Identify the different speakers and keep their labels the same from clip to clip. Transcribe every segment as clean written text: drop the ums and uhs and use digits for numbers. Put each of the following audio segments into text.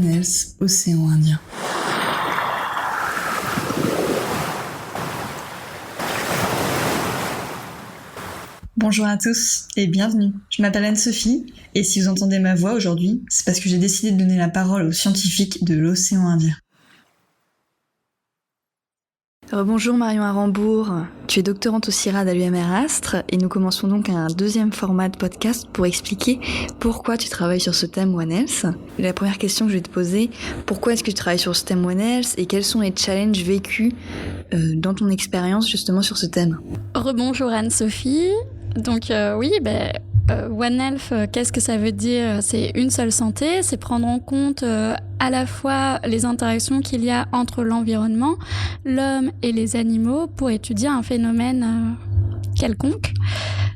Speaker 1: One Health, océan Indien. Bonjour à tous et bienvenue. Je m'appelle Anne-Sophie et si vous entendez ma voix aujourd'hui, c'est parce que j'ai décidé de donner la parole aux scientifiques de l'océan Indien.
Speaker 2: Bonjour Marion Arambourg, tu es doctorante au CIRAD à l'UMR Astre et nous commençons donc un deuxième format de podcast pour expliquer pourquoi tu travailles sur ce thème One Health. Et la première question que je vais te poser, pourquoi est-ce que tu travailles sur ce thème One Health et quels sont les challenges vécus dans ton expérience justement sur ce thème?
Speaker 3: Rebonjour Anne-Sophie. Donc One Health, qu'est-ce que ça veut dire? C'est une seule santé, c'est prendre en compte à la fois les interactions qu'il y a entre l'environnement, l'homme et les animaux pour étudier un phénomène quelconque.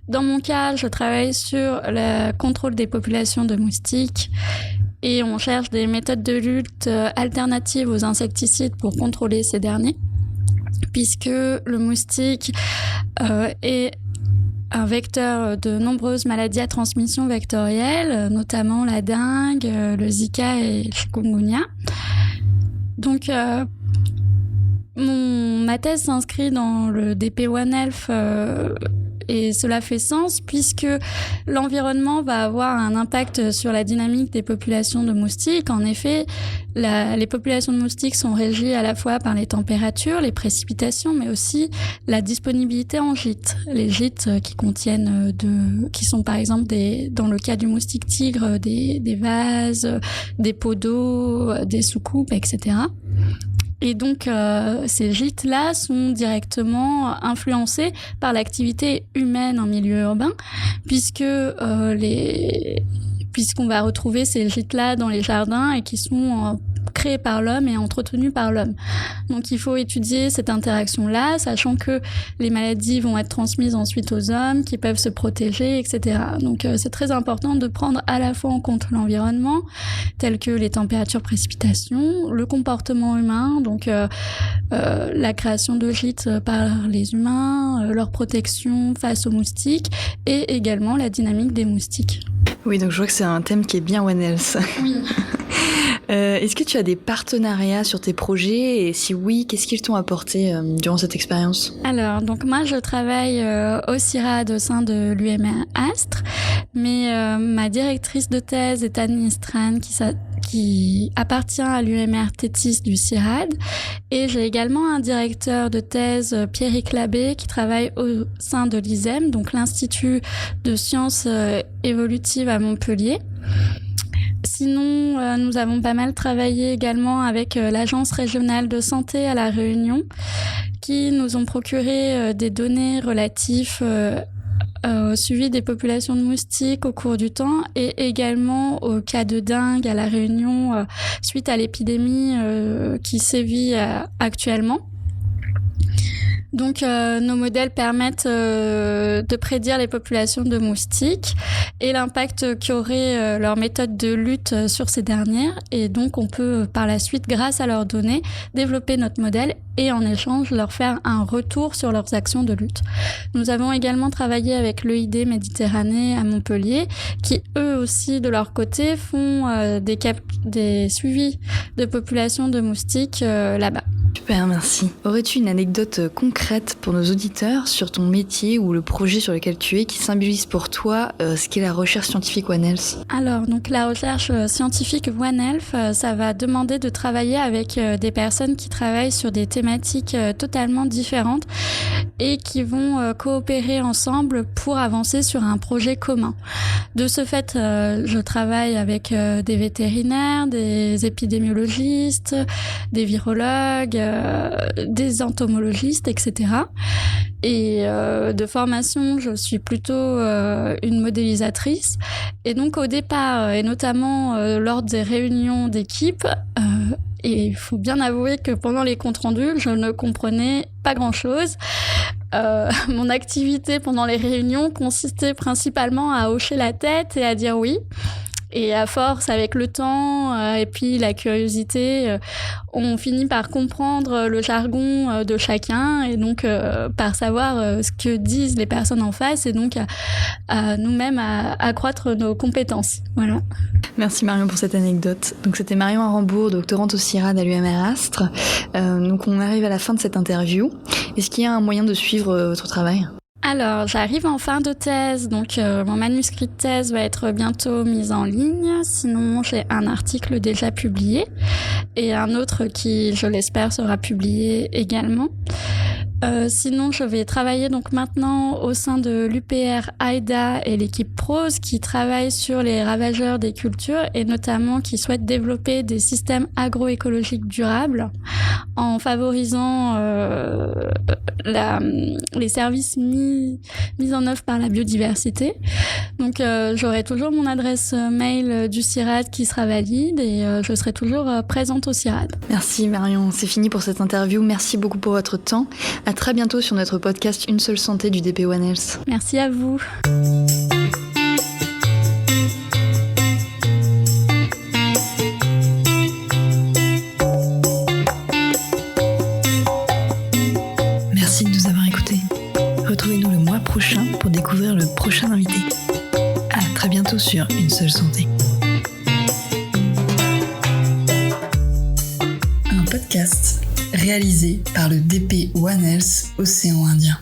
Speaker 3: Dans mon cas, je travaille sur le contrôle des populations de moustiques et on cherche des méthodes de lutte alternatives aux insecticides pour contrôler ces derniers, puisque le moustique est un vecteur de nombreuses maladies à transmission vectorielle, notamment la dengue, le Zika et le chikungunya. Donc, ma thèse s'inscrit dans le DP One Health et cela fait sens puisque l'environnement va avoir un impact sur la dynamique des populations de moustiques. En effet, les populations de moustiques sont régies à la fois par les températures, les précipitations, mais aussi la disponibilité en gîtes. Les gîtes qui sont par exemple dans le cas du moustique tigre, des vases, des pots d'eau, des soucoupes, etc. Et donc, ces gîtes-là sont directement influencés par l'activité humaine en milieu urbain, puisqu'on va retrouver ces gîtes-là dans les jardins et qui sont créés par l'homme et entretenus par l'homme. Donc, il faut étudier cette interaction-là, sachant que les maladies vont être transmises ensuite aux hommes, qui peuvent se protéger, etc. Donc, c'est très important de prendre à la fois en compte l'environnement, tel que les températures, précipitations, le comportement humain, donc la création de gîtes par les humains, leur protection face aux moustiques, et également la dynamique des moustiques.
Speaker 2: Oui, donc je vois que c'est un thème qui est bien One Health.
Speaker 3: Oui.
Speaker 2: Est-ce que tu as des partenariats sur tes projets et si oui, qu'est-ce qu'ils t'ont apporté durant cette expérience?
Speaker 3: Alors, donc moi je travaille au CIRAD au sein de l'UMR Astre, mais ma directrice de thèse est Anne Mistran qui appartient à l'UMR Tétis du CIRAD et j'ai également un directeur de thèse, Pierrick Labbé, qui travaille au sein de l'ISEM, donc l'Institut de sciences évolutives à Montpellier. Sinon, nous avons pas mal travaillé également avec l'Agence régionale de santé à La Réunion, qui nous ont procuré des données relatives au suivi des populations de moustiques au cours du temps et également au cas de dengue à La Réunion suite à l'épidémie qui sévit actuellement. Donc, nos modèles permettent de prédire les populations de moustiques et l'impact qu'aurait leur méthode de lutte sur ces dernières. Et donc, on peut par la suite, grâce à leurs données, développer notre modèle et en échange leur faire un retour sur leurs actions de lutte. Nous avons également travaillé avec l'EID Méditerranée à Montpellier, qui eux aussi, de leur côté, font des suivis de populations de moustiques là-bas.
Speaker 2: Super, merci. Aurais-tu une anecdote concrète pour nos auditeurs sur ton métier ou le projet sur lequel tu es qui symbolise pour toi ce qu'est la recherche scientifique One Health?
Speaker 3: Alors, donc la recherche scientifique One Health, ça va demander de travailler avec des personnes qui travaillent sur des thématiques totalement différentes et qui vont coopérer ensemble pour avancer sur un projet commun. De ce fait, je travaille avec des vétérinaires, des épidémiologistes, des virologues, des entomologistes, etc. Et de formation, je suis plutôt une modélisatrice. Et donc au départ, et notamment lors des réunions d'équipe, et il faut bien avouer que pendant les comptes rendus, je ne comprenais pas grand-chose. Mon activité pendant les réunions consistait principalement à hocher la tête et à dire oui. Et à force, avec le temps et puis la curiosité, on finit par comprendre le jargon de chacun et donc par savoir ce que disent les personnes en face et donc à nous-mêmes à accroître nos compétences. Voilà.
Speaker 2: Merci Marion pour cette anecdote. Donc c'était Marion Arambourg, doctorante au CIRAD à l'UMR Astre. Donc on arrive à la fin de cette interview. Est-ce qu'il y a un moyen de suivre votre travail ?
Speaker 3: Alors, j'arrive en fin de thèse, donc mon manuscrit de thèse va être bientôt mis en ligne. Sinon, j'ai un article déjà publié et un autre qui, je l'espère, sera publié également. Sinon, je vais travailler donc maintenant au sein de l'UPR AIDA et l'équipe PROSE qui travaille sur les ravageurs des cultures et notamment qui souhaite développer des systèmes agroécologiques durables en favorisant les services mis en œuvre par la biodiversité. Donc, j'aurai toujours mon adresse mail du CIRAD qui sera valide et je serai toujours présente au CIRAD.
Speaker 2: Merci Marion, c'est fini pour cette interview. Merci beaucoup pour votre temps. À très bientôt sur notre podcast Une seule santé du DP One Health.
Speaker 3: Merci à vous.
Speaker 4: Merci de nous avoir écoutés. Retrouvez-nous le mois prochain pour découvrir le prochain invité. À très bientôt sur Une seule santé.
Speaker 1: Un podcast réalisé par le DP One Health Océan Indien.